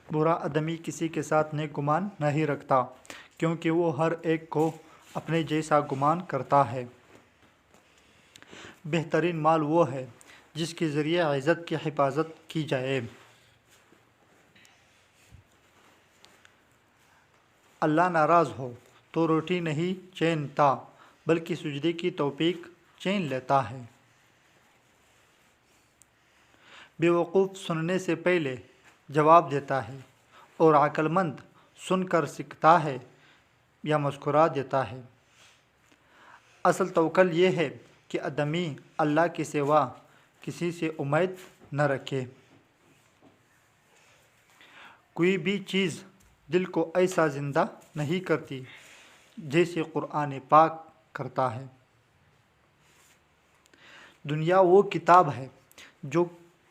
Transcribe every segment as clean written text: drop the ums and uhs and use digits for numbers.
برا آدمی کسی کے ساتھ نیک گمان نہیں رکھتا، کیونکہ وہ ہر ایک کو اپنے جیسا گمان کرتا ہے۔ بہترین مال وہ ہے جس کے ذریعے عزت کی حفاظت کی جائے۔ اللہ ناراض ہو تو روٹی نہیں چینتا، بلکہ سجدے کی توفیق چین لیتا ہے۔ بے وقوف سننے سے پہلے جواب دیتا ہے، اور عقل مند سن کر سیکھتا ہے یا مسکرا دیتا ہے۔ اصل توکل یہ ہے کہ آدمی اللہ کے سوا کسی سے امید نہ رکھے۔ کوئی بھی چیز دل کو ایسا زندہ نہیں کرتی جیسے قرآن پاک کرتا ہے۔ دنیا وہ کتاب ہے جو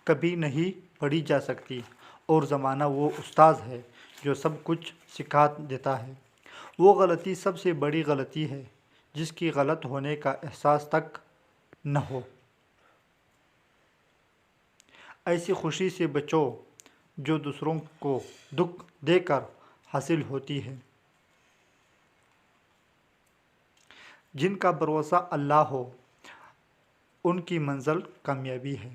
کبھی نہیں پڑھی جا سکتی، اور زمانہ وہ استاذ ہے جو سب کچھ سکھا دیتا ہے۔ وہ غلطی سب سے بڑی غلطی ہے جس کی غلط ہونے کا احساس تک نہ ہو۔ ایسی خوشی سے بچو جو دوسروں کو دکھ دے کر حاصل ہوتی ہے۔ جن کا بھروسہ اللہ ہو ان کی منزل کامیابی ہے۔